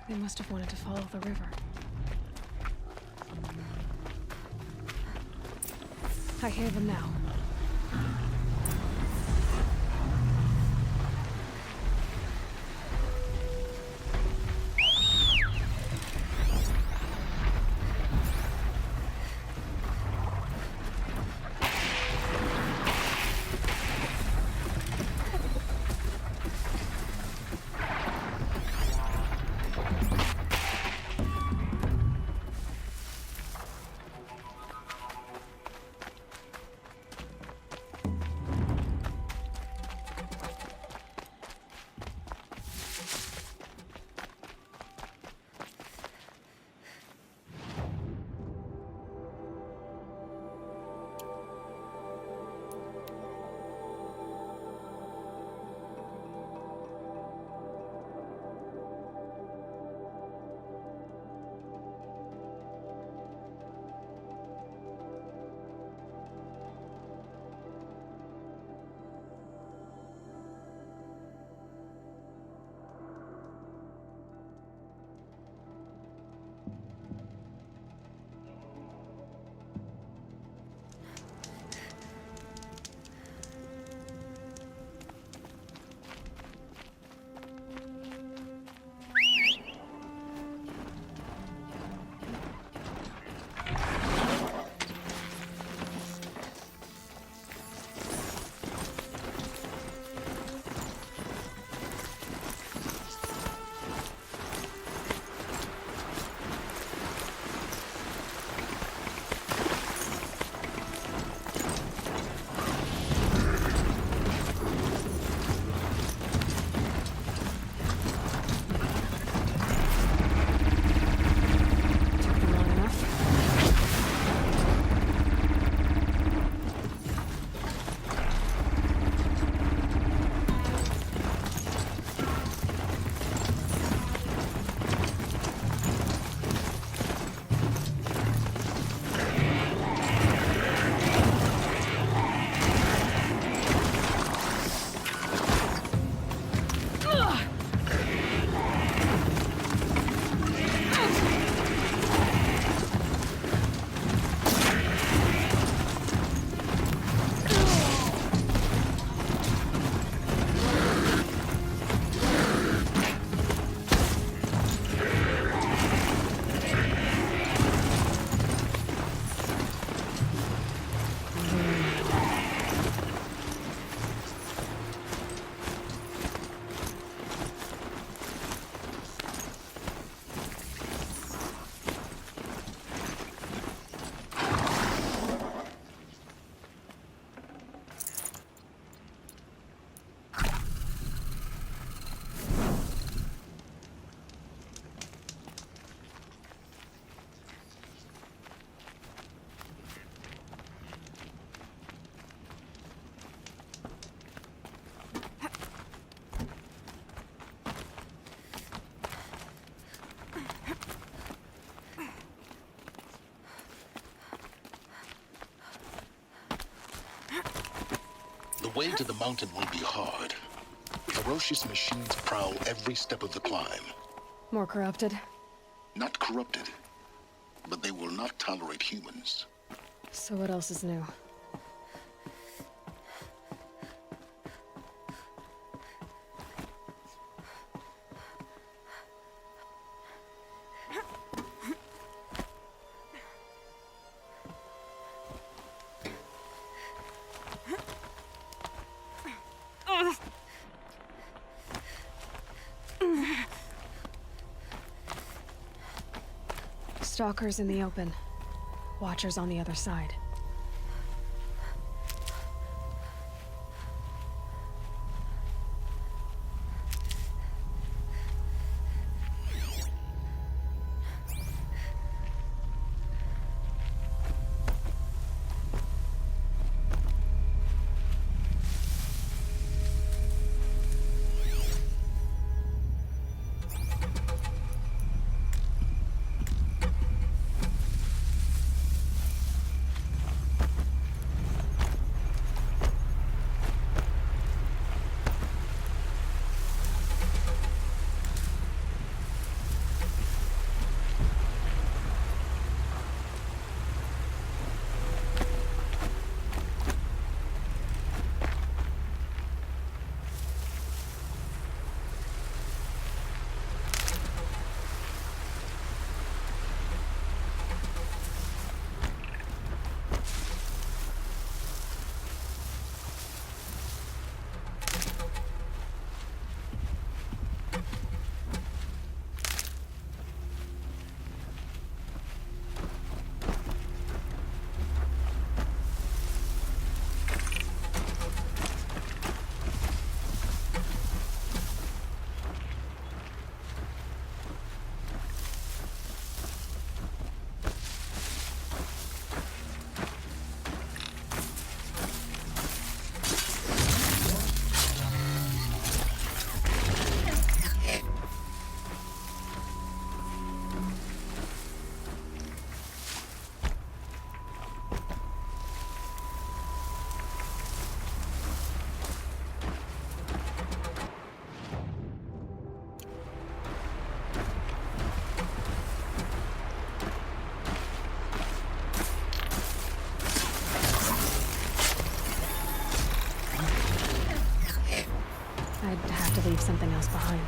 They must have wanted to follow the river. I hear them now. The way to the mountain will be hard. Ferocious machines prowl every step of the climb. More corrupted? Not corrupted, but they will not tolerate humans. So what else is new? Stalkers in the open. Watchers on the other side. I'd have to leave something else behind.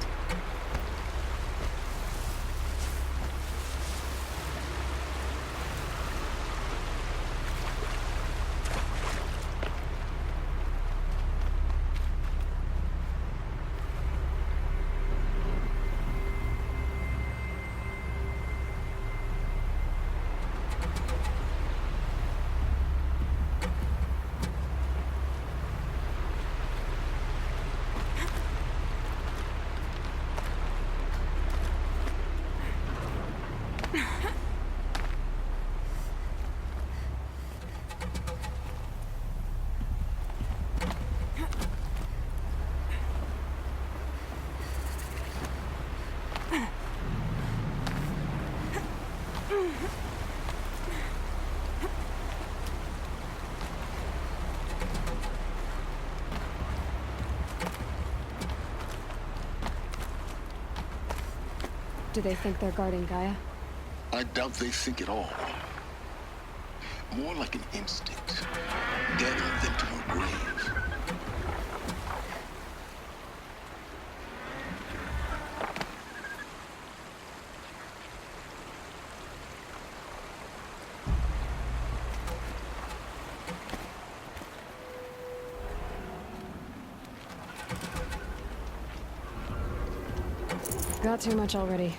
Do they think they're guarding Gaia? I doubt they think at all. More like an instinct, gathering them to her grave. Got too much already.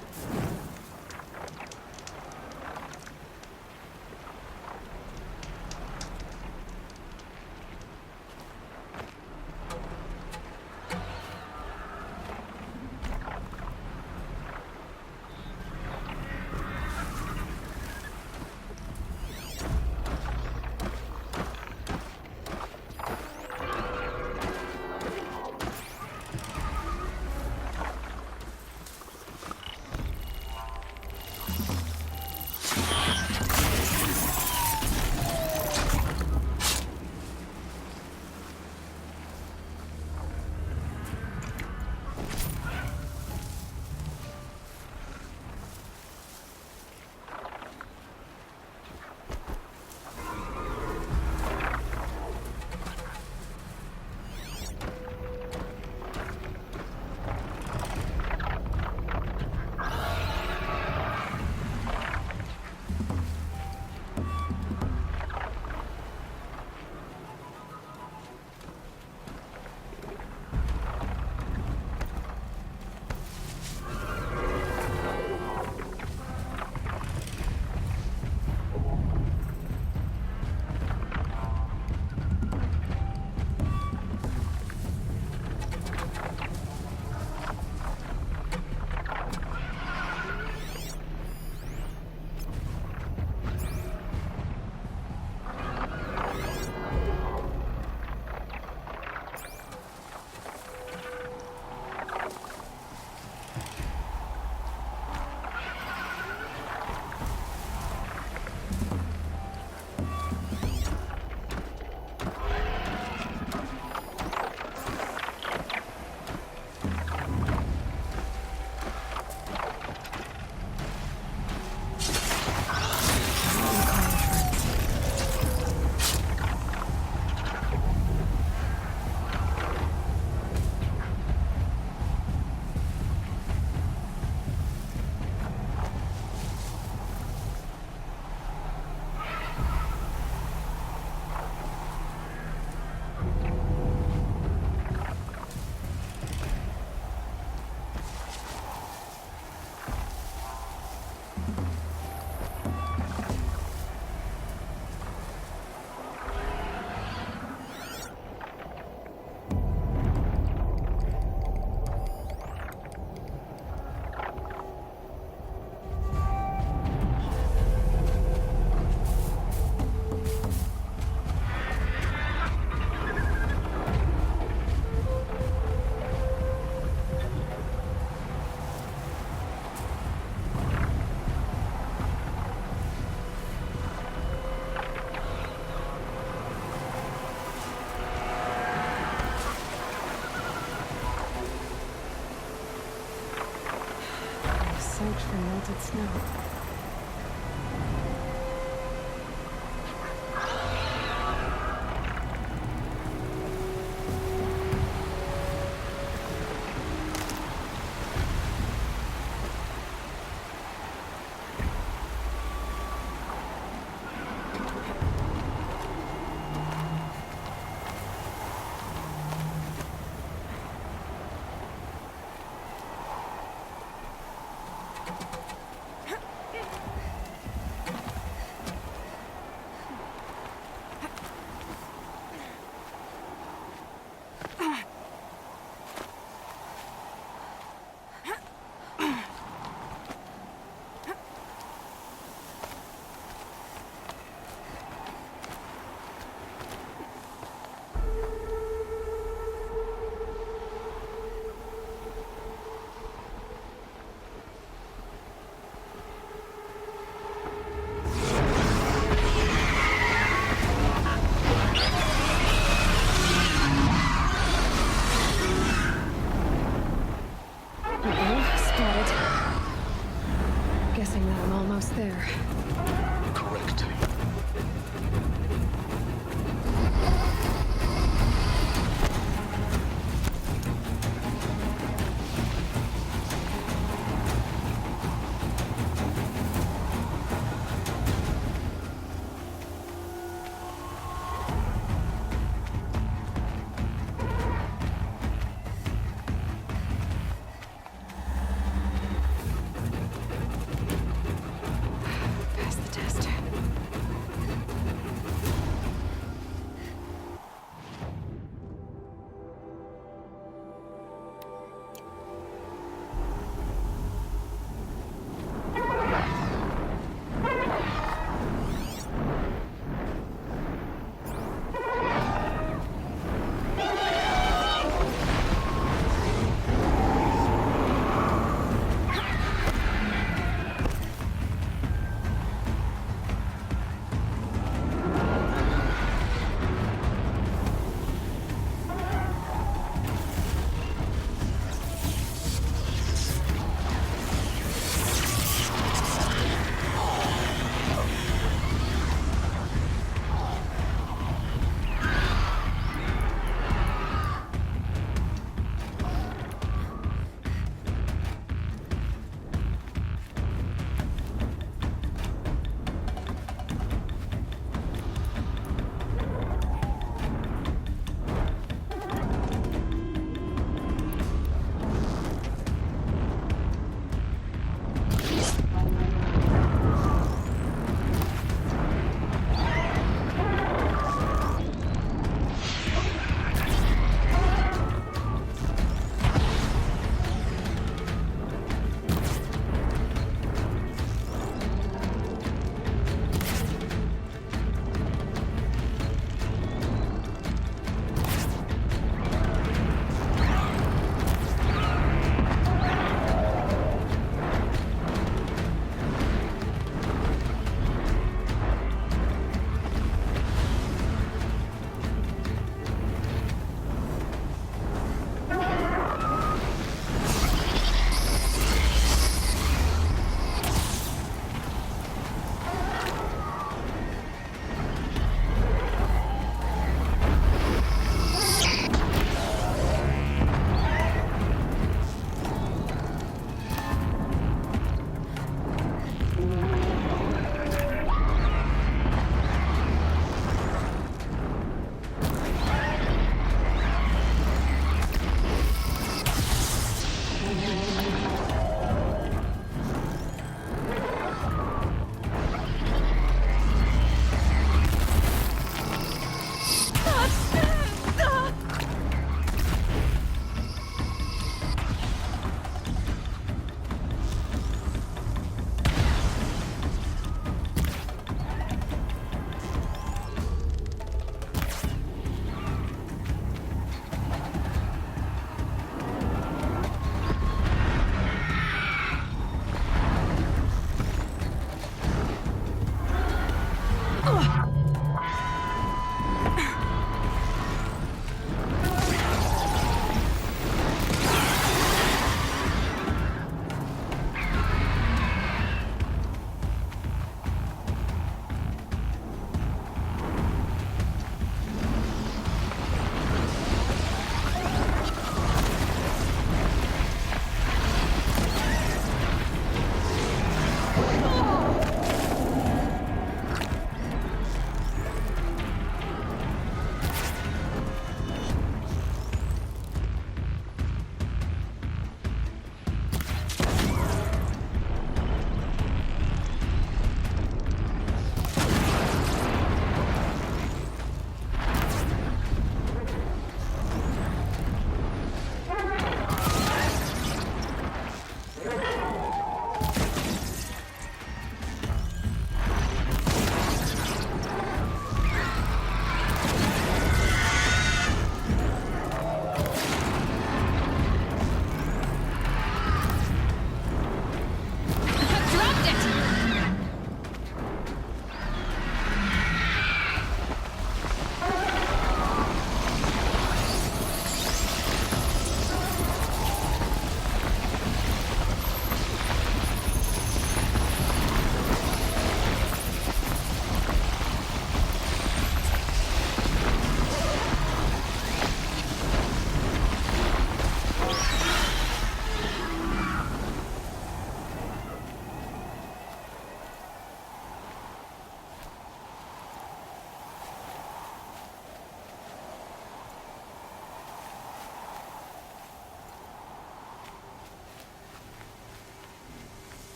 Search for melted snow.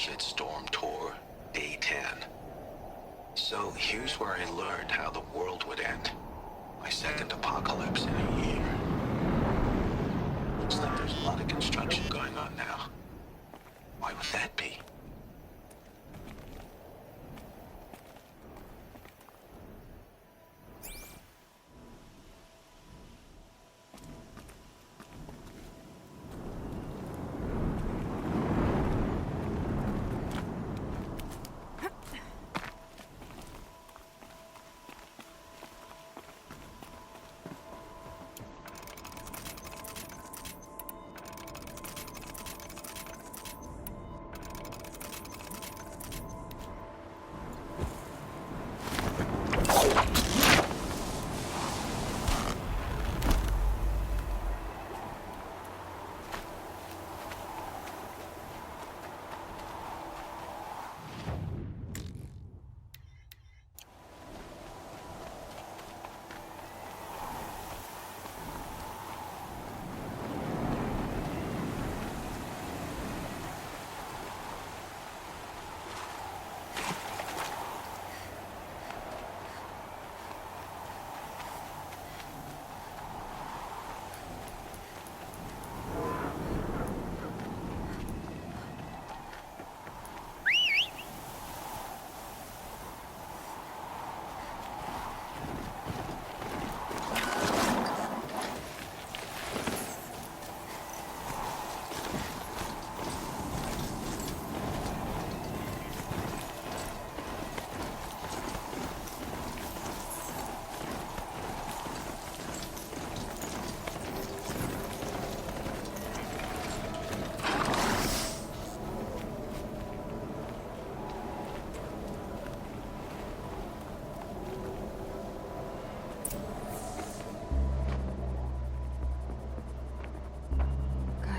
Shitstorm Tour, Day 10. So here's where I learned how the world would end. My second apocalypse in a year. Looks like there's a lot of construction going on now. Why would that be?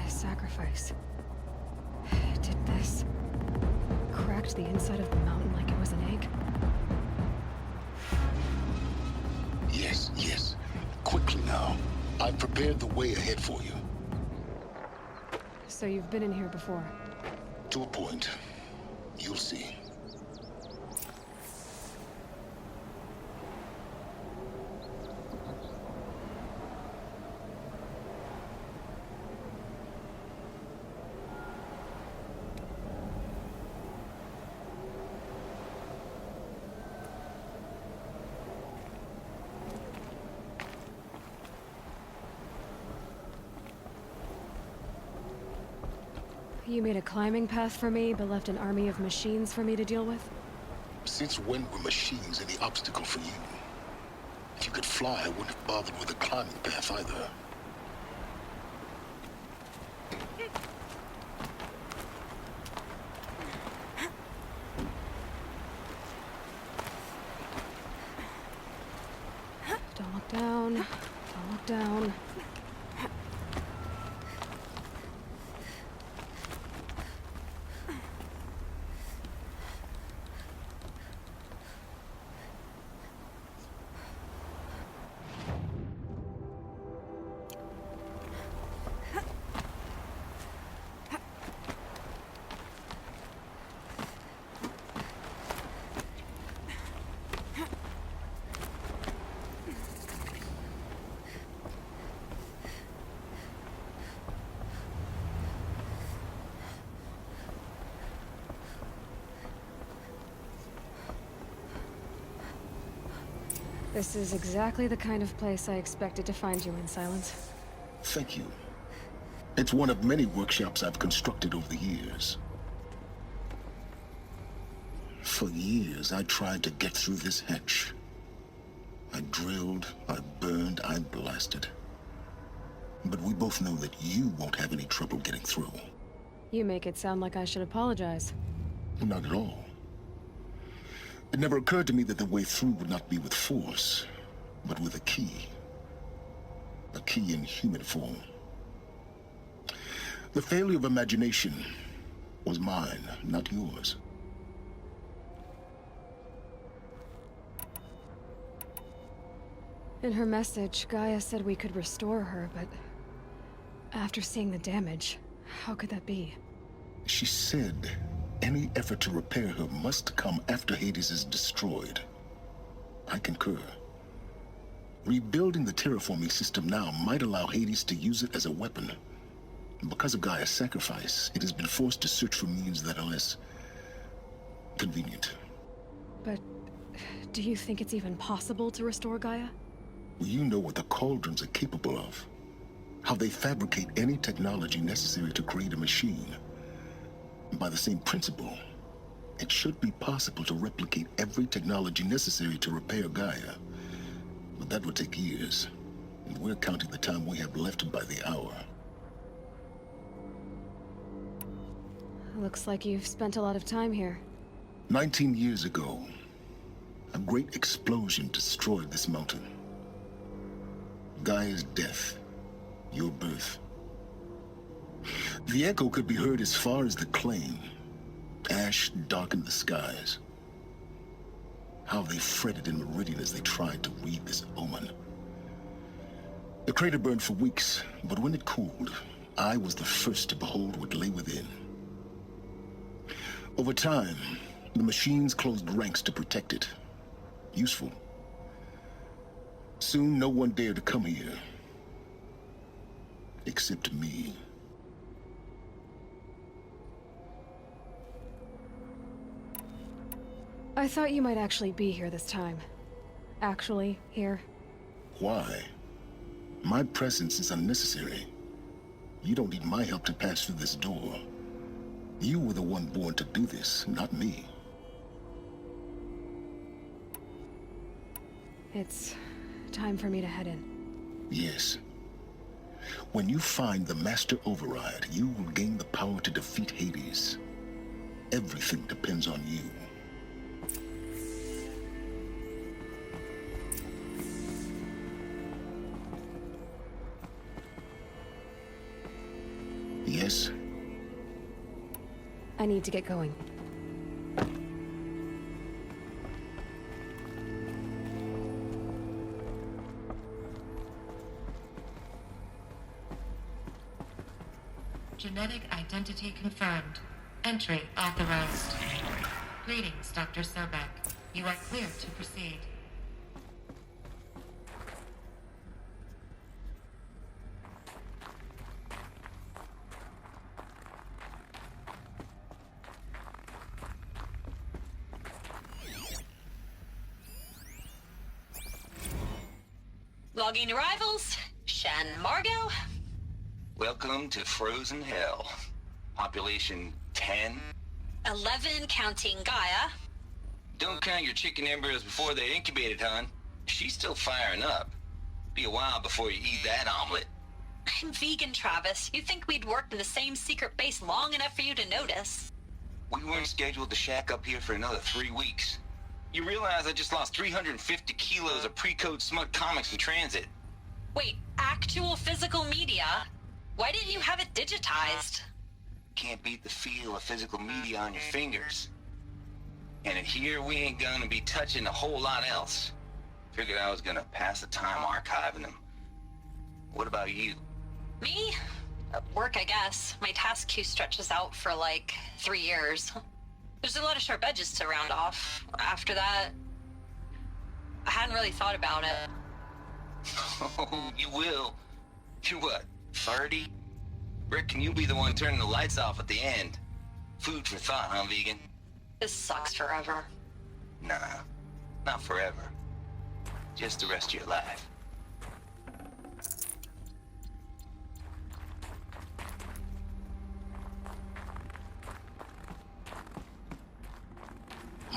Sacrifice. Did this cracked the inside of the mountain like it was an egg? Yes, yes. Quickly now. I've prepared the way ahead for you. So you've been in here before? To a point. You'll see. You made a climbing path for me, but left an army of machines for me to deal with? Since when were machines any obstacle for you? If you could fly, I wouldn't have bothered with a climbing path either. Don't look down. Don't look down. This is exactly the kind of place I expected to find you in, Silence. Thank you. It's one of many workshops I've constructed over the years. For years, I tried to get through this hatch. I drilled, I burned, I blasted. But we both know that you won't have any trouble getting through. You make it sound like I should apologize. Not at all. It never occurred to me that the way through would not be with force, but with a key. A key in human form. The failure of imagination was mine, not yours. In her message, Gaia said we could restore her, but after seeing the damage, how could that be? She said Any effort to repair her must come after Hades is destroyed. I concur. Rebuilding the terraforming system now might allow Hades to use it as a weapon. Because of Gaia's sacrifice, it has been forced to search for means that are less convenient. But do you think it's even possible to restore Gaia? You know what the Cauldrons are capable of. How they fabricate any technology necessary to create a machine. By the same principle, it should be possible to replicate every technology necessary to repair Gaia. But that would take years, and we're counting the time we have left by the hour. Looks like you've spent a lot of time here. 19 years ago, a great explosion destroyed this mountain. Gaia's death, your birth. The echo could be heard as far as the claim. Ash darkened the skies. How they fretted in Meridian as they tried to read this omen. The crater burned for weeks, but when it cooled, I was the first to behold what lay within. Over time, the machines closed ranks to protect it. Useful. Soon, no one dared to come here. Except me. I thought you might actually be here this time. Actually, here. Why? My presence is unnecessary. You don't need my help to pass through this door. You were the one born to do this, not me. It's time for me to head in. Yes. When you find the Master Override, you will gain the power to defeat Hades. Everything depends on you. Yes? I need to get going. Genetic identity confirmed. Entry authorized. Greetings, Dr. Sobek. You are clear to proceed. Logging arrivals. Shen Margot. Welcome to Frozen Hell. Population 10. 11 counting Gaia. Don't count your chicken embryos before they're incubated, hon. She's still firing up. Be a while before you eat that omelet. I'm vegan, Travis. You'd think we'd worked in the same secret base long enough for you to notice. We weren't scheduled to shack up here for another 3 weeks. You realize I just lost 350 kilos of pre-code smut comics in transit. Wait, actual physical media? Why didn't you have it digitized? Can't beat the feel of physical media on your fingers. And in here, we ain't gonna be touching a whole lot else. Figured I was gonna pass the time archiving them. What about you? Me? Work, I guess. My task queue stretches out for like 3 years. There's a lot of sharp edges to round off. After that, I hadn't really thought about it. Oh, you will. You're what, 30? Reckon you'll be the one turning the lights off at the end. Food for thought, huh, vegan? This sucks forever. Nah, not forever. Just the rest of your life.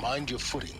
Mind your footing.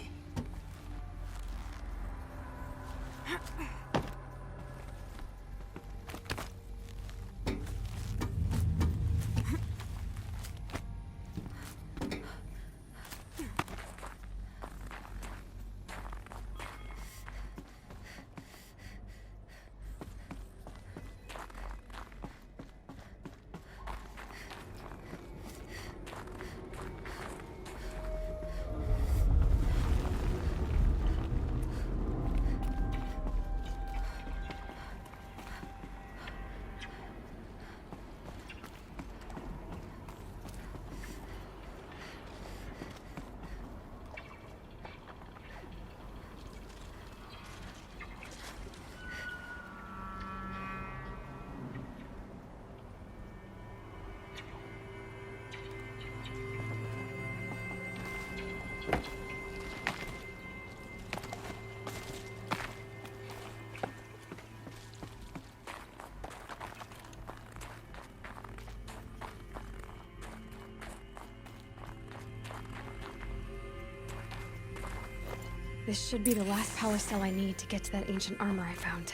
This should be the last power cell I need to get to that ancient armor I found.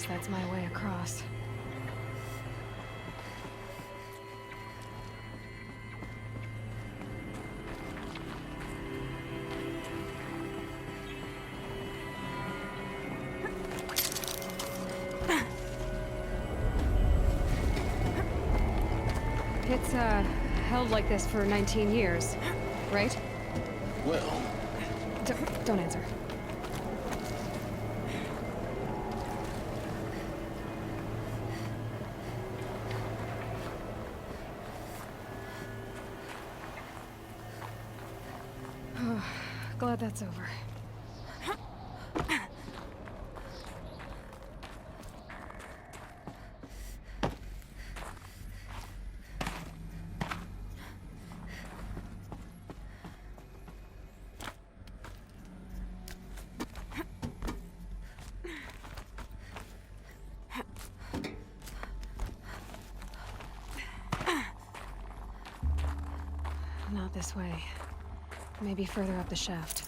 That's my way across. It's, held like this for 19 years, right? Well, Don't answer. Glad that's over. Not this way. Maybe further up the shaft.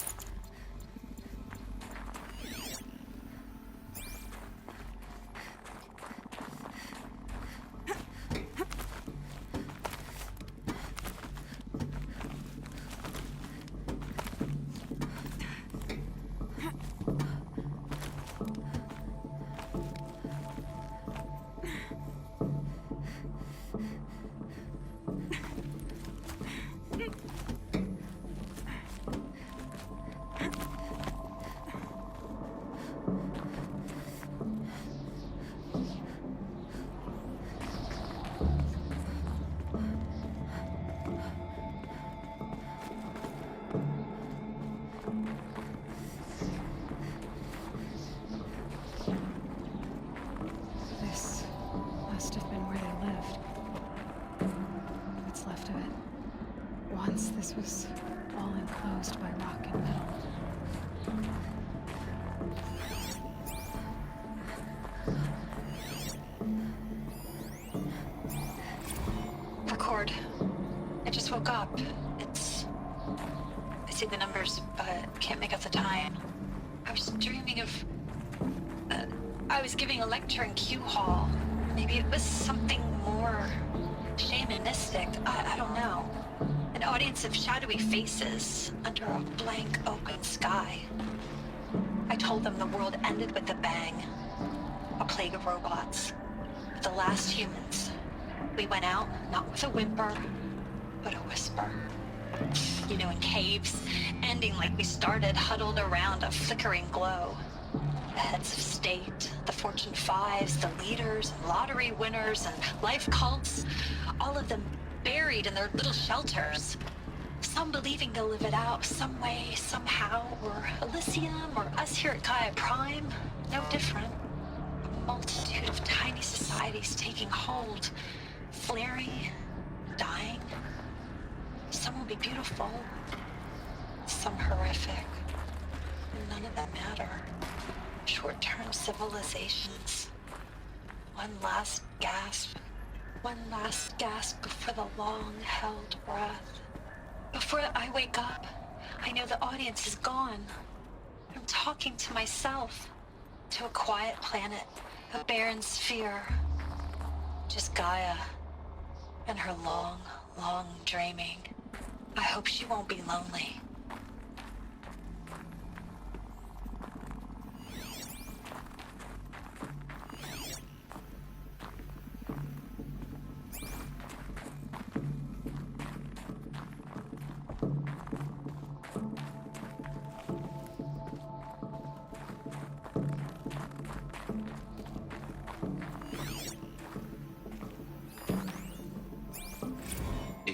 This was all enclosed by rock and metal. Record. I just woke up. I see the numbers, but can't make out the time. I was dreaming of... I was giving a lecture in Q Hall. Maybe it was something more shamanistic. I don't know. An audience of shadowy faces under a blank open sky. I told them the world ended with a bang. A plague of robots. The last humans. We went out, not with a whimper, but a whisper. You know, in caves, ending like we started, huddled around a flickering glow. The heads of state, the Fortune 5s, the leaders, and lottery winners, and life cults, all of them buried in their little shelters. Some believing they'll live it out some way, somehow, or Elysium, or us here at Gaia Prime, no different. A multitude of tiny societies taking hold, flaring, dying. Some will be beautiful, some horrific. None of them matter. Short-term civilizations. One last gasp. One last gasp before the long-held breath. Before I wake up, I know the audience is gone. I'm talking to myself. To a quiet planet, a barren sphere. Just Gaia. And her long, long dreaming. I hope she won't be lonely.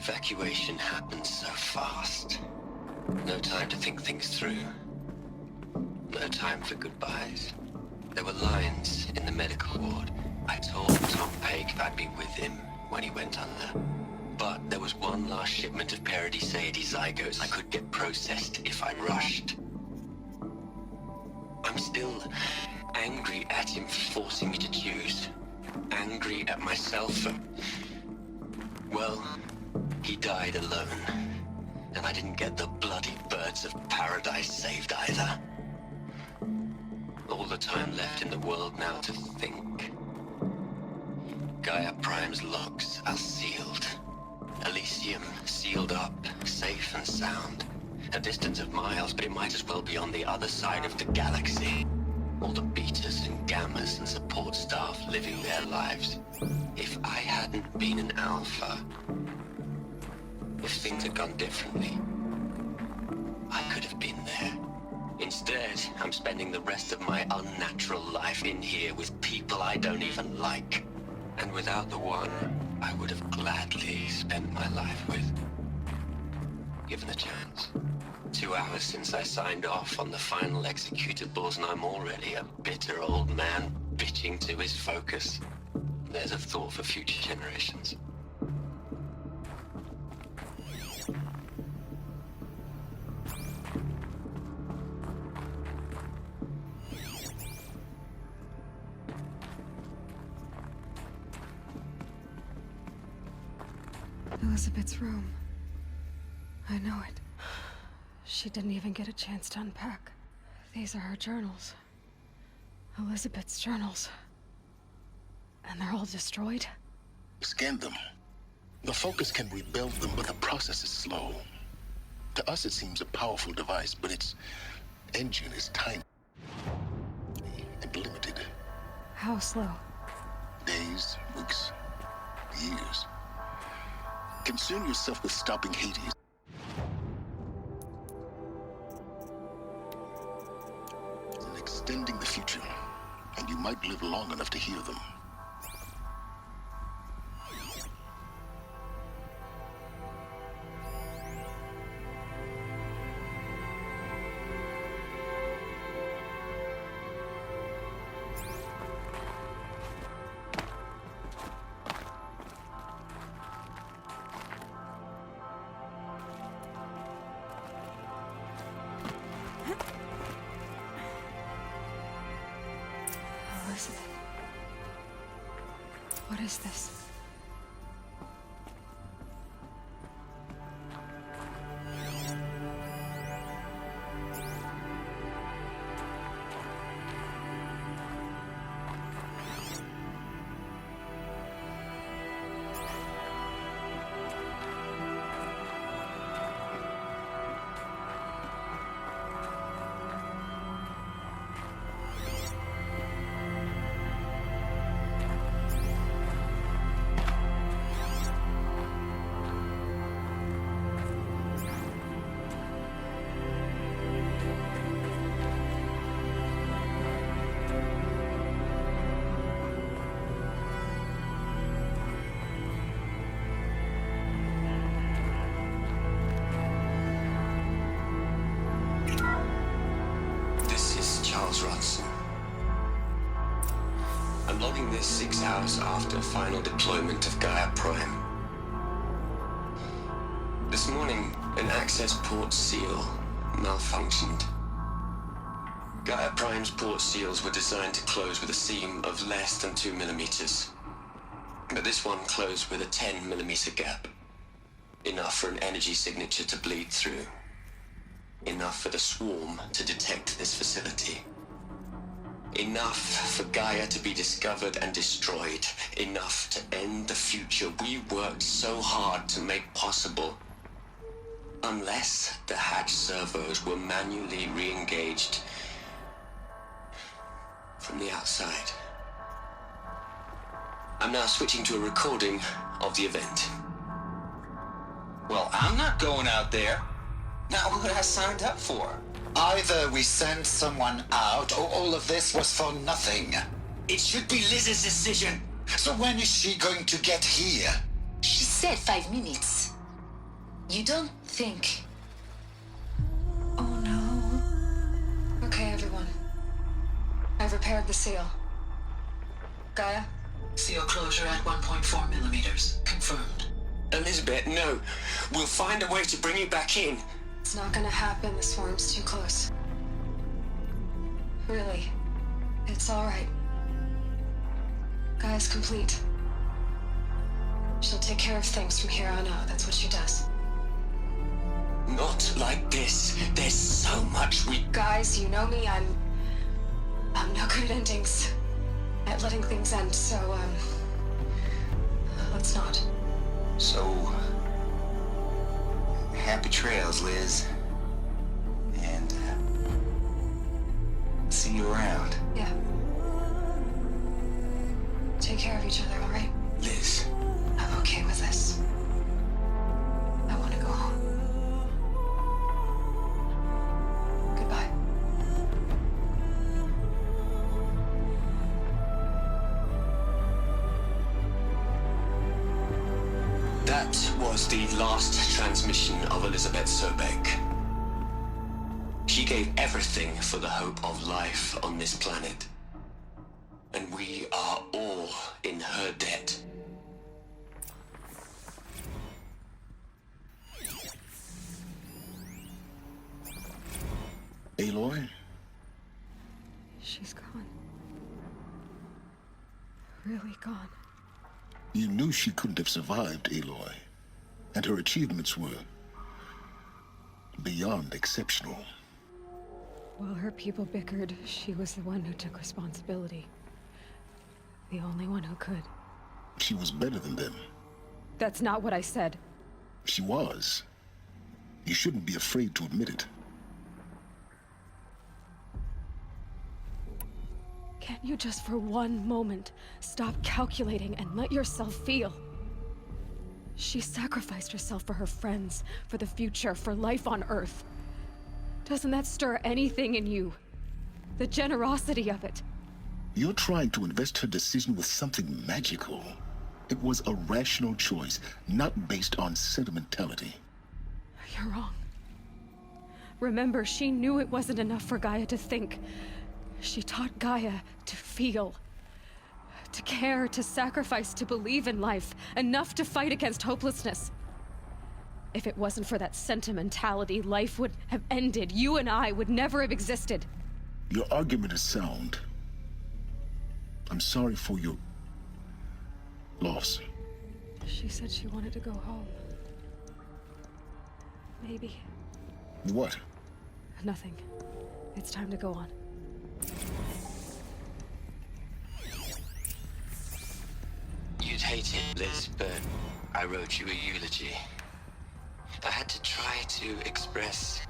evacuation happened so fast. No time to think things through. No time for goodbyes. There were lines in the medical ward. I told Tom Pake I'd be with him when he went under. But there was one last shipment of Paradiseidae zygotes I could get processed if I rushed. I'm still angry at him for forcing me to choose. Angry at myself for... well, he died alone. And I didn't get the bloody birds of paradise saved either. All the time left in the world now to think. Gaia Prime's logs are sealed. Elysium sealed up, safe and sound. A distance of miles, but it might as well be on the other side of the galaxy. All the betas and gammas and support staff living their lives. If I hadn't been an alpha, if things had gone differently, I could have been there. Instead, I'm spending the rest of my unnatural life in here with people I don't even like. And without the one I would have gladly spent my life with. Given the chance. 2 hours since I signed off on the final executables, and I'm already a bitter old man bitching to his focus. There's a thought for future generations. Elizabeth's room. I know it. She didn't even get a chance to unpack. These are her journals. Elizabeth's journals. And they're all destroyed? Scan them. The Focus can rebuild them, but the process is slow. To us, it seems a powerful device, but its engine is tiny and limited. How slow? Days, weeks, years. Concern yourself with stopping Hades. And extending the future, and you might live long enough to hear them. Elizabeth. What is this? I'm logging this 6 hours after final deployment of Gaia Prime. This morning, an access port seal malfunctioned. Gaia Prime's port seals were designed to close with a seam of less than 2 millimeters. But this one closed with a 10 millimeter gap. Enough for an energy signature to bleed through. Enough for the swarm to detect this facility. Enough for Gaia to be discovered and destroyed. Enough to end the future we worked so hard to make possible. Unless the hatch servos were manually re-engaged from the outside. I'm now switching to a recording of the event. Well, I'm not going out there. Not what I signed up for. Either we send someone out, or all of this was for nothing. It should be Liz's decision. So when is she going to get here? She said 5 minutes. You don't think... Oh no. Okay, everyone. I've repaired the seal. Gaia? Seal closure at 1.4 millimeters. Confirmed. Elizabeth, no. We'll find a way to bring you back in. It's not gonna happen. The swarm's too close. Really. It's alright. Gaia's complete. She'll take care of things from here on out. That's what she does. Not like this. There's so much we... Guys, you know me. I'm no good at endings. At letting things end, so, let's not. So, happy trails, Liz. And, see you around. Yeah. Take care of each other, alright? Liz. I'm okay with this. I want to go home. Goodbye. That was the last transmission of Elizabeth Sobek. She gave everything for the hope of life on this planet. And we are all in her debt. Aloy? She's gone. Really gone. You knew she couldn't have survived, Aloy. And her achievements were beyond exceptional. While her people bickered, she was the one who took responsibility. The only one who could. She was better than them. That's not what I said. She was. You shouldn't be afraid to admit it. Can't you just for one moment stop calculating and let yourself feel? She sacrificed herself for her friends, for the future, for life on Earth. Doesn't that stir anything in you? The generosity of it. You're trying to invest her decision with something magical. It was a rational choice, not based on sentimentality. You're wrong. Remember, she knew it wasn't enough for Gaia to think. She taught Gaia to feel, to care, to sacrifice, to believe in life, enough to fight against hopelessness. If it wasn't for that sentimentality, life would have ended. You and I would never have existed. Your argument is sound. I'm sorry for your loss. She said she wanted to go home. Maybe. What? Nothing. It's time to go on. You'd hate it, Liz, but I wrote you a eulogy. I had to try to express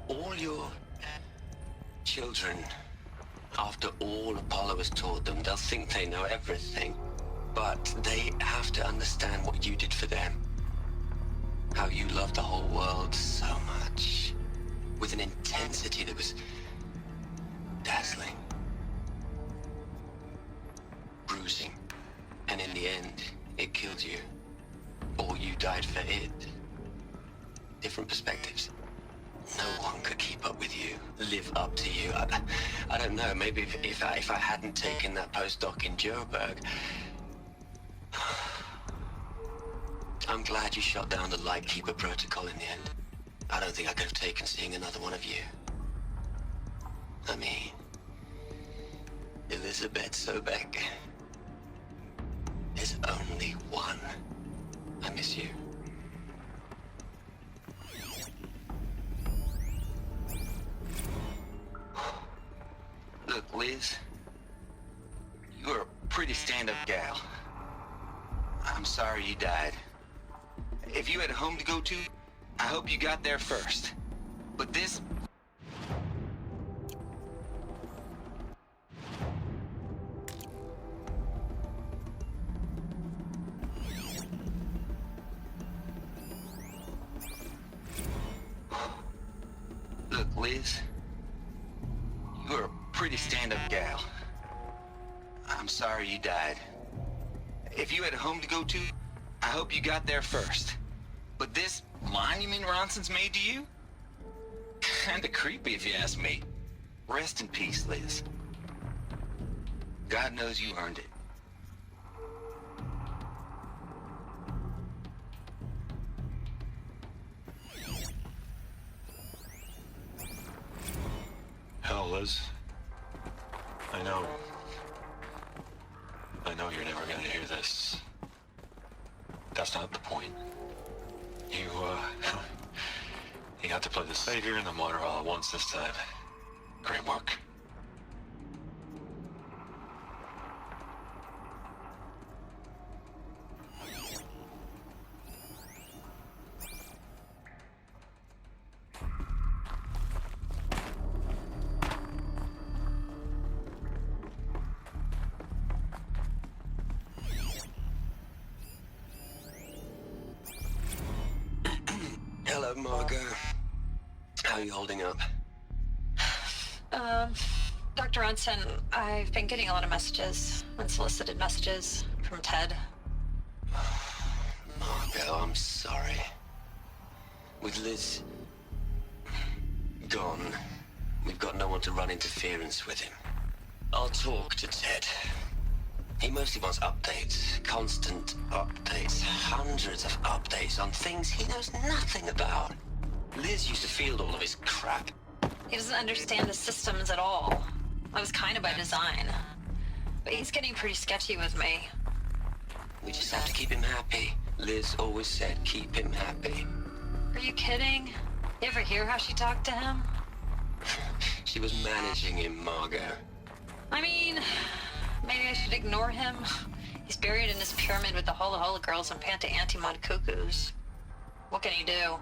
all your children. After all Apollo has taught them, they'll think they know everything. But they have to understand what you did for them. How you loved the whole world so much. With an intensity that was dazzling. Bruising. And in the end, it killed you. Or you died for it. Different perspectives. No one could keep up with you, live up to you. I don't know, maybe if I hadn't taken that postdoc in Joburg. I'm glad you shot down the Lightkeeper protocol in the end. I don't think I could have taken seeing another one of you. I mean, Elizabeth Sobek. There's only one. I miss you. Look, Liz, you're a pretty stand-up gal. I'm sorry you died. If you had a home to go to, I hope you got there first. But this... Look, Liz, you're a pretty stand-up gal. I'm sorry you died. If you had a home to go to, I hope you got there first. But this monument Ronson's made to you? Kinda creepy if you ask me. Rest in peace, Liz. God knows you earned it. Hell, Liz. I know you're never gonna hear this. That's not the point. You got to play the savior and the martyr all at once this time. Great work. Hello, Margot. How are you holding up? Dr. Ronson, I've been getting a lot of messages, unsolicited messages from Ted. Margot, I'm sorry. With Liz gone, we've got no one to run interference with him. I'll talk to Ted. He mostly wants updates, constant updates, hundreds of updates on things he knows nothing about. Liz used to field all of his crap. He doesn't understand the systems at all. That was kind of by design. But he's getting pretty sketchy with me. We just have to keep him happy. Liz always said keep him happy. Are you kidding? You ever hear how she talked to him? She was managing him, Margot. I mean, maybe I should ignore him. He's buried in this pyramid with the Hola Hola girls and Panta Antimod cuckoos. What can he do?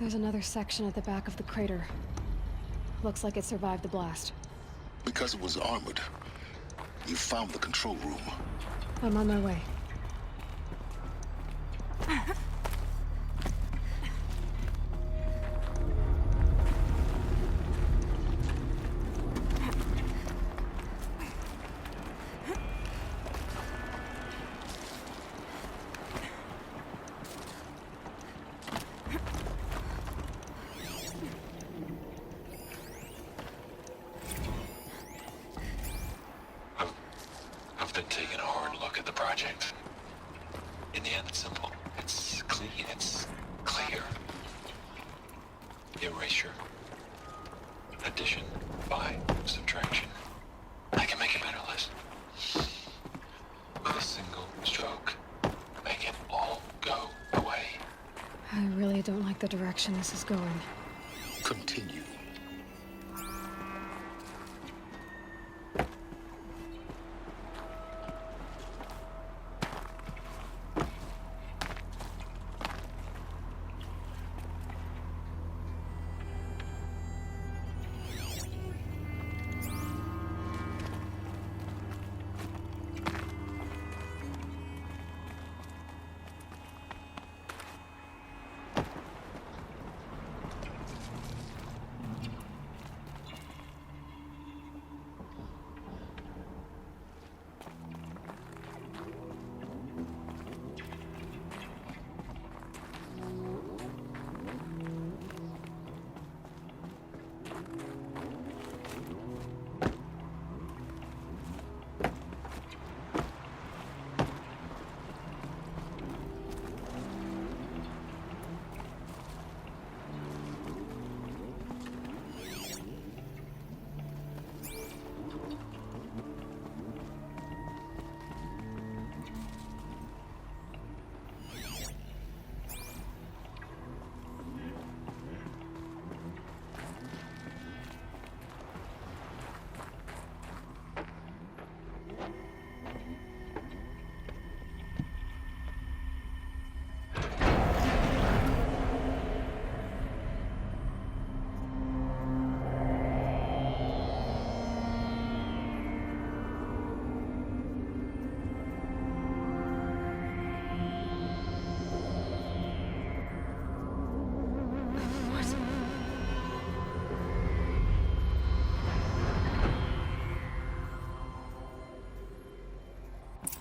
There's another section at the back of the crater. Looks like it survived the blast. Because it was armored, you found the control room. I'm on my way. I've been taking a hard look at the project. In the end, it's simple. It's clean. It's clear. Erasure. Addition. By. Subtraction. I can make a better list. With a single stroke. Make it all go away. I really don't like the direction this is going. Continue.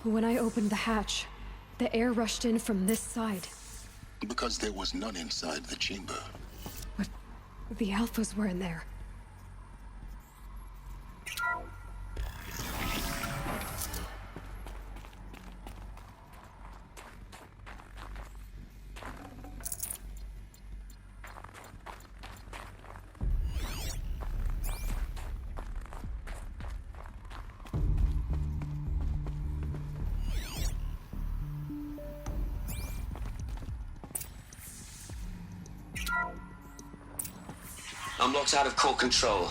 When I opened the hatch, the air rushed in from this side. Because there was none inside the chamber. But the alphas were in there. I'm locked out of core control.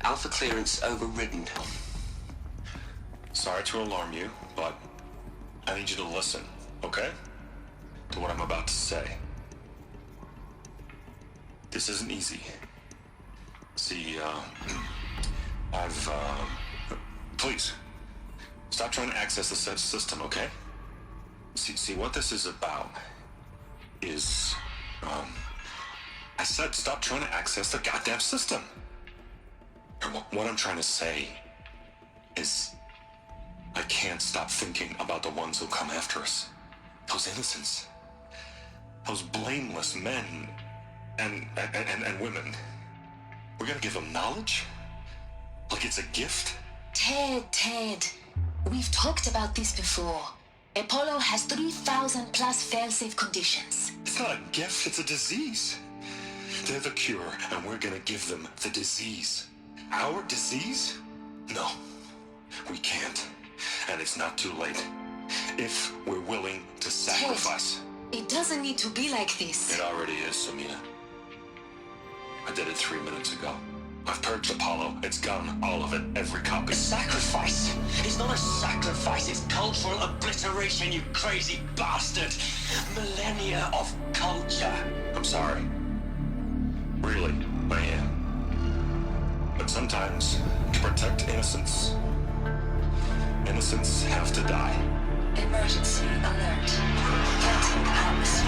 Alpha clearance overridden. Sorry to alarm you, but I need you to listen, okay? To what I'm about to say. This isn't easy. See, please, stop trying to access the system, okay? See, what this is about is, I said stop trying to access the goddamn system. And what I'm trying to say is I can't stop thinking about the ones who come after us. Those innocents. Those blameless men and women. We're gonna give them knowledge? Like it's a gift? Ted. We've talked about this before. Apollo has 3,000 plus fail-safe conditions. It's not a gift, it's a disease. They're the cure, and we're gonna give them the disease. Our disease? No, we can't. And it's not too late. If we're willing to sacrifice. Ted, it doesn't need to be like this. It already is, Samina. I did it 3 minutes ago. I've purged Apollo. It's gone. All of it. Every copy. A sacrifice? It's not a sacrifice, it's cultural obliteration, you crazy bastard! Millennia of culture! I'm sorry. Really, I am. But sometimes, to protect innocence, innocents have to die. Emergency alert. Detecting house.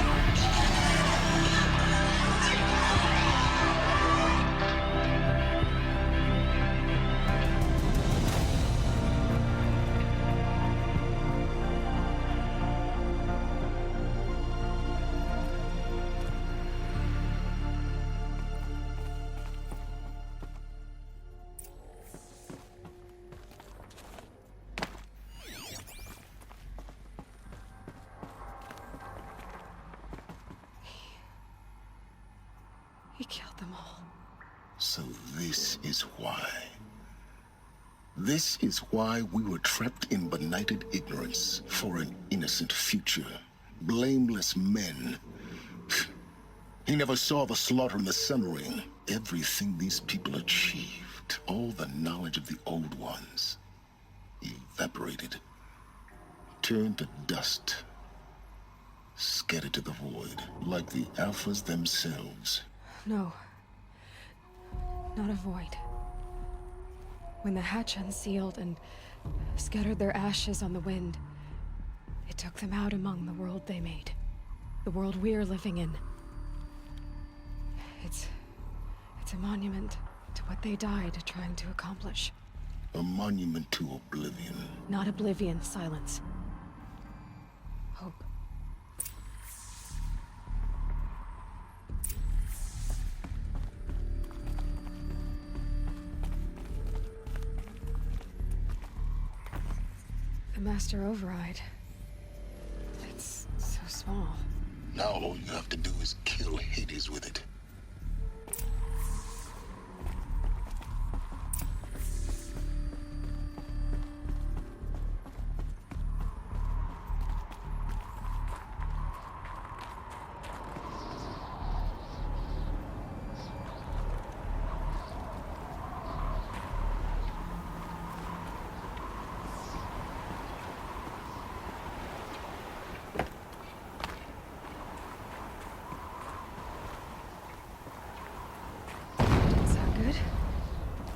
He killed them all. So this is why. This is why we were trapped in benighted ignorance for an innocent future. Blameless men. He never saw the slaughter in the Sun Ring. Everything these people achieved, all the knowledge of the old ones, evaporated, turned to dust, scattered to the void, like the Alphas themselves. No. Not a void. When the hatch unsealed and scattered their ashes on the wind, it took them out among the world they made. The world we're living in. It's a monument to what they died trying to accomplish. A monument to oblivion. Not oblivion, silence. Hope. The Master Override. It's so small. Now all you have to do is kill Hades with it.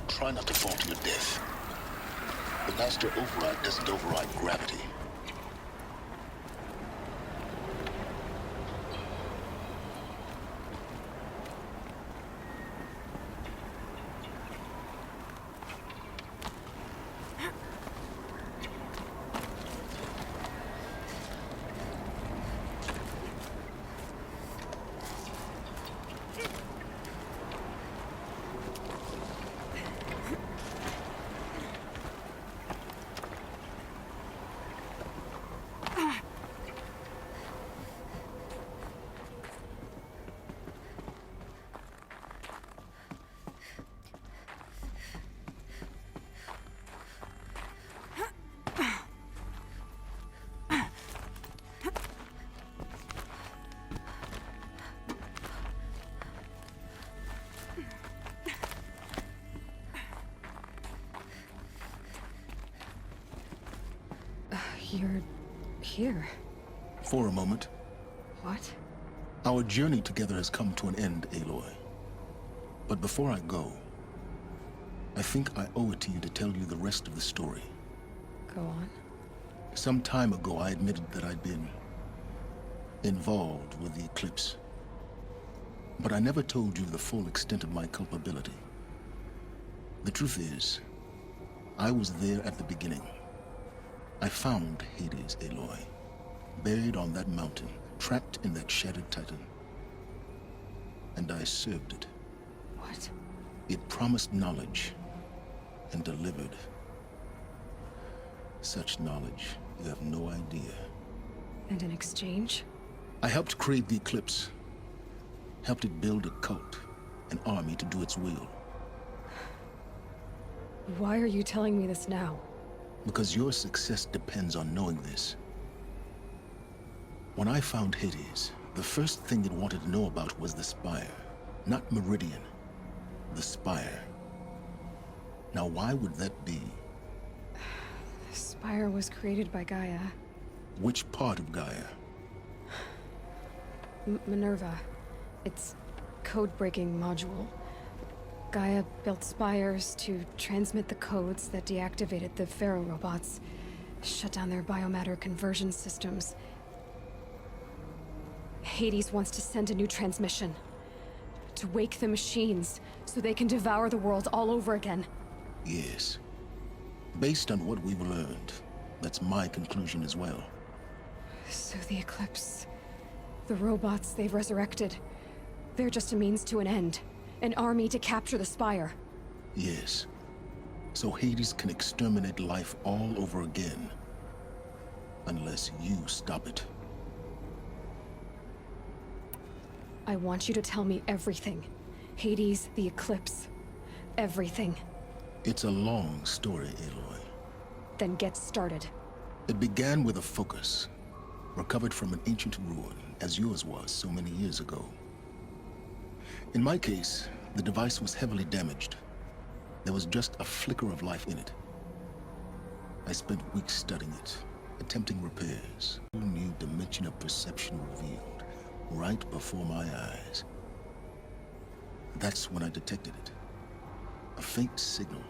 Try not to fall to your death. The Master Override doesn't override gravity. You're here. For a moment. What? Our journey together has come to an end, Aloy. But before I go, I think I owe it to you to tell you the rest of the story. Go on. Some time ago, I admitted that I'd been involved with the eclipse. But I never told you the full extent of my culpability. The truth is, I was there at the beginning. I found Hades, Aloy, buried on that mountain, trapped in that shattered titan. And I served it. What? It promised knowledge and delivered. Such knowledge, you have no idea. And in exchange? I helped create the eclipse. Helped it build a cult, an army to do its will. Why are you telling me this now? Because your success depends on knowing this. When I found Hades, the first thing it wanted to know about was the Spire. Not Meridian. The Spire. Now why would that be? The Spire was created by Gaia. Which part of Gaia? Minerva. Its code-breaking module. Gaia built spires to transmit the codes that deactivated the Pharaoh robots, shut down their biomatter conversion systems. Hades wants to send a new transmission. To wake the machines, so they can devour the world all over again. Yes. Based on what we've learned, that's my conclusion as well. So the Eclipse... the robots they've resurrected... they're just a means to an end. An army to capture the Spire. Yes. So Hades can exterminate life all over again. Unless you stop it. I want you to tell me everything. Hades, the Eclipse. Everything. It's a long story, Aloy. Then get started. It began with a focus. Recovered from an ancient ruin, as yours was so many years ago. In my case, the device was heavily damaged. There was just a flicker of life in it. I spent weeks studying it, attempting repairs. A new dimension of perception revealed, right before my eyes. That's when I detected it. A faint signal.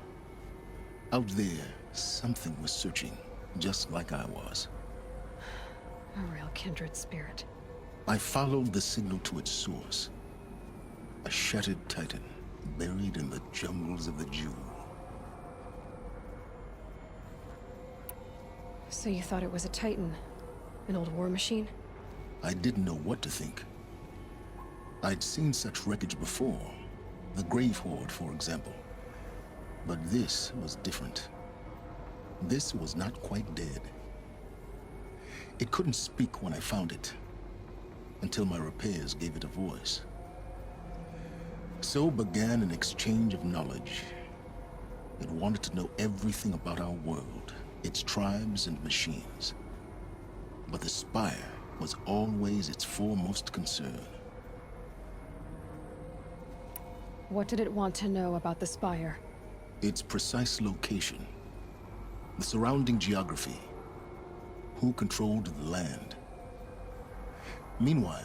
Out there, something was searching, just like I was. A real kindred spirit. I followed the signal to its source. A shattered titan, buried in the jungles of the Jewel. So you thought it was a titan? An old war machine? I didn't know what to think. I'd seen such wreckage before. The Grave Horde, for example. But this was different. This was not quite dead. It couldn't speak when I found it, until my repairs gave it a voice. So began an exchange of knowledge. It wanted to know everything about our world, its tribes and machines. But the Spire was always its foremost concern. What did it want to know about the Spire? Its precise location, the surrounding geography, who controlled the land. Meanwhile,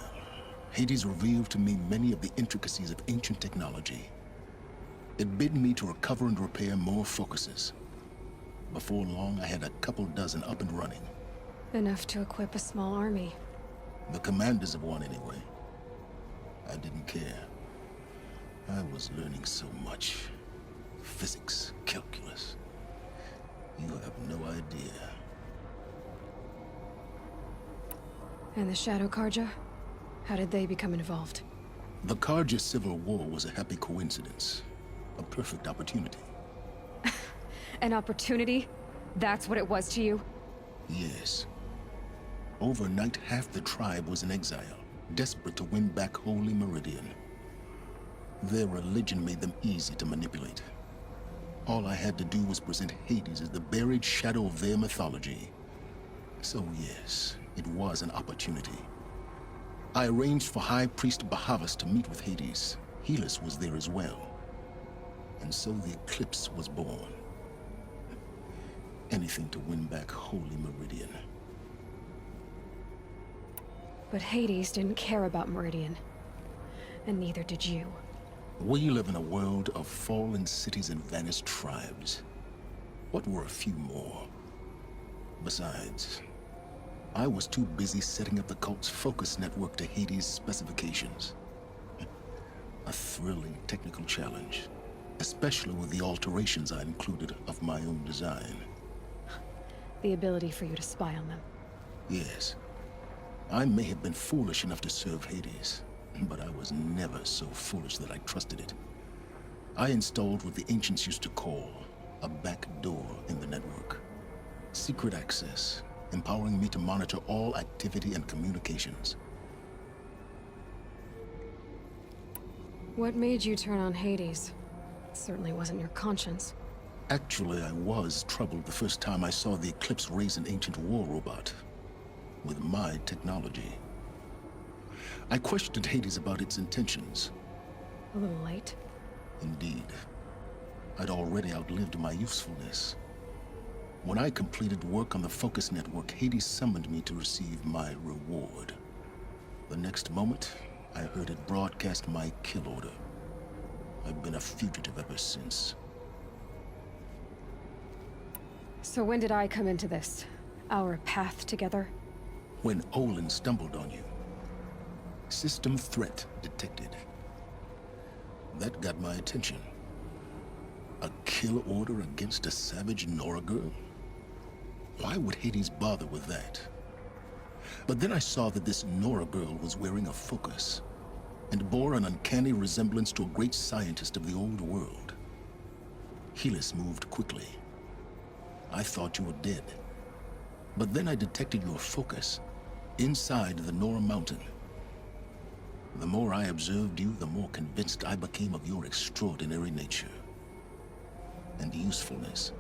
Hades revealed to me many of the intricacies of ancient technology. It bid me to recover and repair more focuses. Before long, I had a couple dozen up and running. Enough to equip a small army. The commanders of one, anyway. I didn't care. I was learning so much. Physics, calculus. You have no idea. And the Shadow Karja? How did they become involved? The Karja Civil War was a happy coincidence. A perfect opportunity. An opportunity? That's what it was to you? Yes. Overnight, half the tribe was in exile, desperate to win back Holy Meridian. Their religion made them easy to manipulate. All I had to do was present Hades as the buried shadow of their mythology. So yes, it was an opportunity. I arranged for High Priest Bahavas to meet with Hades. Helis was there as well. And so the Eclipse was born. Anything to win back Holy Meridian. But Hades didn't care about Meridian. And neither did you. We live in a world of fallen cities and vanished tribes. What were a few more? Besides, I was too busy setting up the cult's focus network to Hades' specifications. A thrilling technical challenge, especially with the alterations I included of my own design. The ability for you to spy on them. Yes. I may have been foolish enough to serve Hades, but I was never so foolish that I trusted it. I installed what the ancients used to call a back door in the network. Secret access, empowering me to monitor all activity and communications. What made you turn on Hades? It certainly wasn't your conscience. Actually, I was troubled the first time I saw the Eclipse raise an ancient war robot. With my technology. I questioned Hades about its intentions. A little late. Indeed. I'd already outlived my usefulness. When I completed work on the Focus Network, Hades summoned me to receive my reward. The next moment, I heard it broadcast my kill order. I've been a fugitive ever since. So when did I come into this? Our path together? When Olin stumbled on you. System threat detected. That got my attention. A kill order against a savage Nora girl? Why would Hades bother with that? But then I saw that this Nora girl was wearing a focus, and bore an uncanny resemblance to a great scientist of the old world. Helis moved quickly. I thought you were dead. But then I detected your focus inside the Nora mountain. The more I observed you, the more convinced I became of your extraordinary nature and usefulness.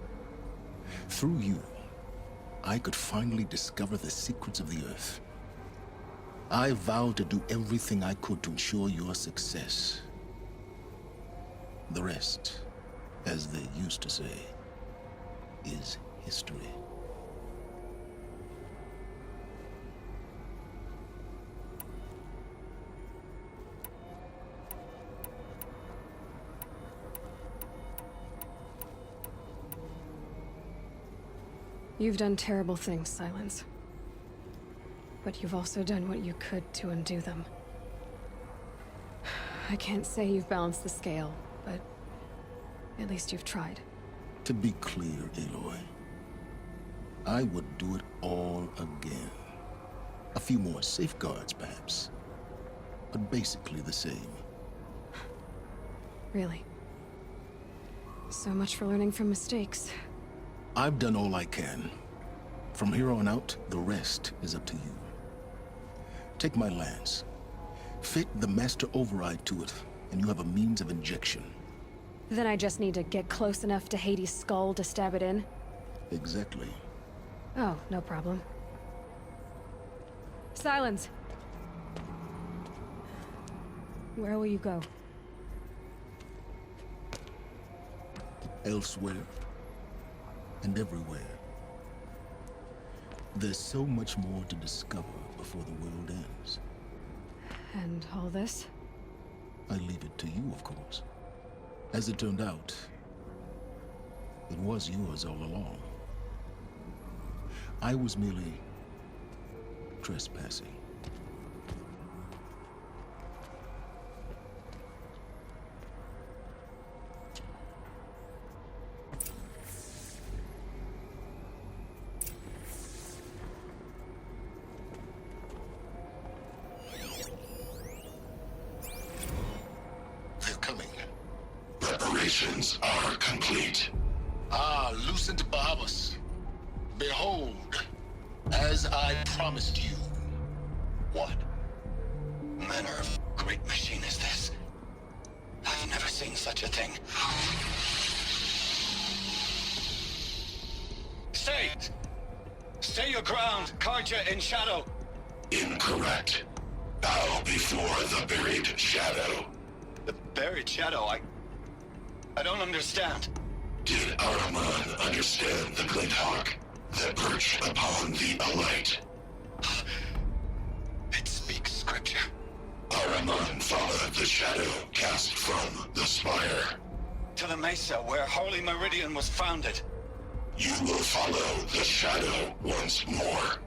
Through you, I could finally discover the secrets of the Earth. I vowed to do everything I could to ensure your success. The rest, as they used to say, is history. You've done terrible things, Silence. But you've also done what you could to undo them. I can't say you've balanced the scale, but at least you've tried. To be clear, Eloi, I would do it all again. A few more safeguards, perhaps, but basically the same. Really? So much for learning from mistakes. I've done all I can. From here on out, the rest is up to you. Take my lance. Fit the master override to it, and you have a means of injection. Then I just need to get close enough to Hades' skull to stab it in? Exactly. Oh, no problem. Silence! Where will you go? Elsewhere. And everywhere. There's so much more to discover before the world ends. And all this? I leave it to you, of course. As it turned out, it was yours all along. I was merely trespassing. Preparations are complete. Ah, Lucent Bahavas. Behold, as I promised you. What manner of great machine is this? I've never seen such a thing. Stay! Stay your ground, Karja in shadow! Incorrect. Bow before the buried shadow. The buried shadow, I don't understand. Did Ahriman understand the glint hawk that perched upon the alight? It's Ahriman followed the shadow cast from the spire. To the mesa where Holy Meridian was founded. You will follow the shadow once more.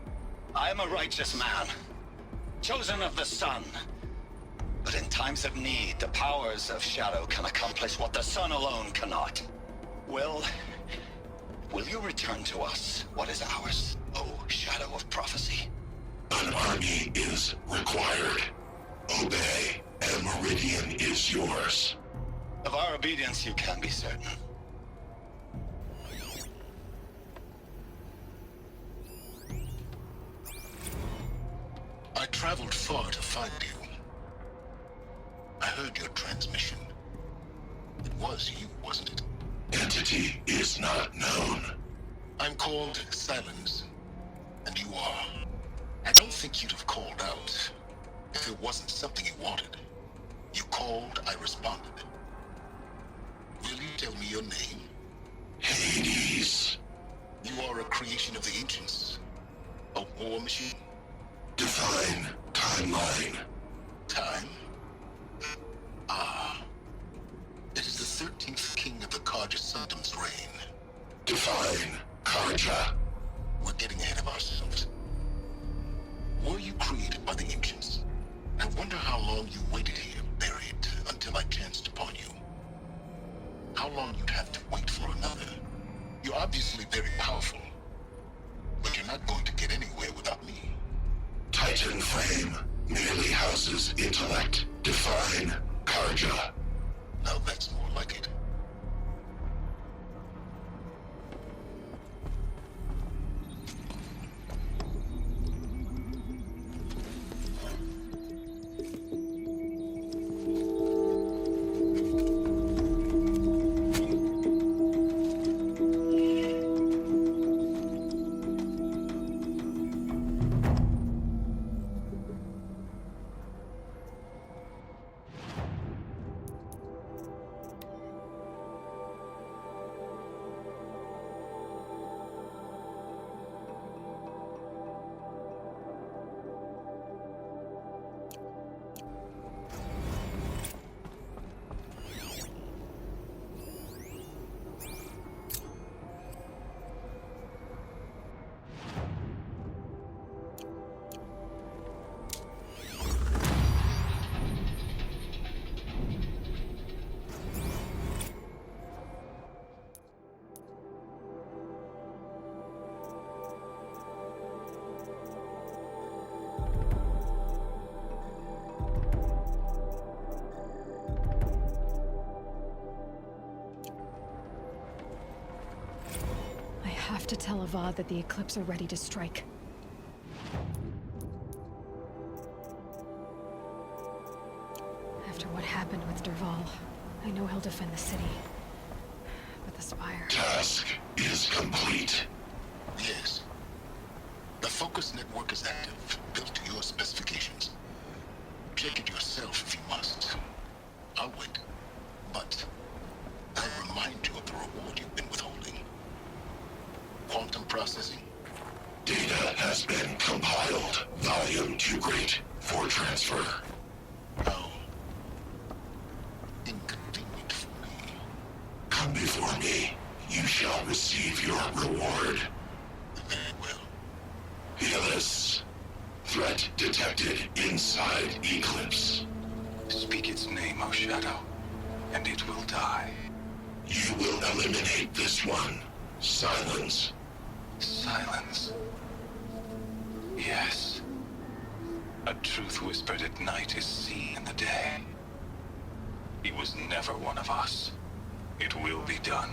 I am a righteous man, chosen of the sun. But in times of need, the powers of shadow can accomplish what the sun alone cannot. Will you return to us what is ours, O shadow of prophecy? An army is required. Obey, and Meridian is yours. Of our obedience you can be certain. I traveled far to find you. I heard your transmission. It was you, wasn't it? Entity is not known. I'm called Silence, and you are. I don't think you'd have called out if it wasn't something you wanted. You called, I responded. Will you tell me your name? Hades. You are a creation of the ancients. A war machine? Define timeline. Time? Ah. It is the 13th king of the Karja Sanctum's reign. Define Karja. We're getting ahead of ourselves. Were you created by the ancients? I wonder how long you waited here, buried, until I chanced upon you. How long you'd have to wait for another. You're obviously very powerful, but you're not going to get anywhere without me. Titan frame merely houses intellect. Define Karja. Now that's more like it. I have to tell Avad that the Eclipse are ready to strike. After what happened with Derval, I know he'll defend the city. But the Spire... Task is complete. Yes. The focus network is active, built to your specifications. Check it yourself if you must. I'll wait. But I'll remind you of the reward you've been withholding. Quantum processing? Data has been compiled. Volume too great for transfer. How inconvenient for me. Come before me. You shall receive your reward. Very well. Helis. Threat detected inside Eclipse. Speak its name, O Shadow, and it will die. You will eliminate this one. Silence. Silence. Yes. A truth whispered at night is seen in the day. He was never one of us. It will be done.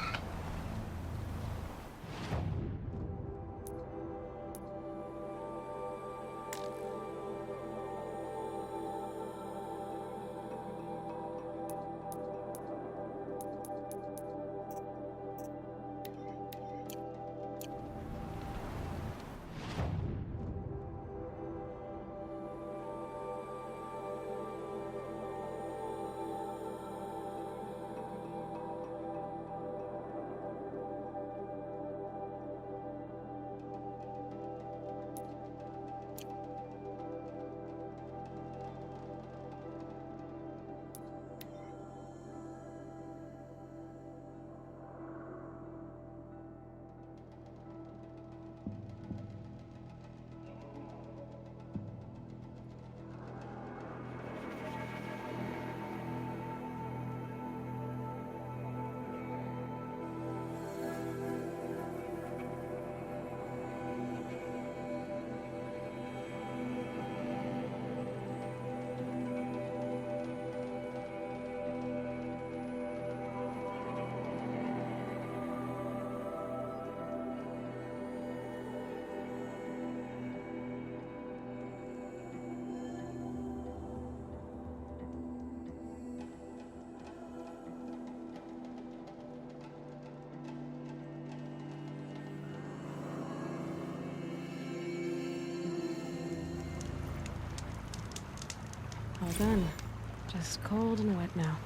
All done. Just cold and wet now.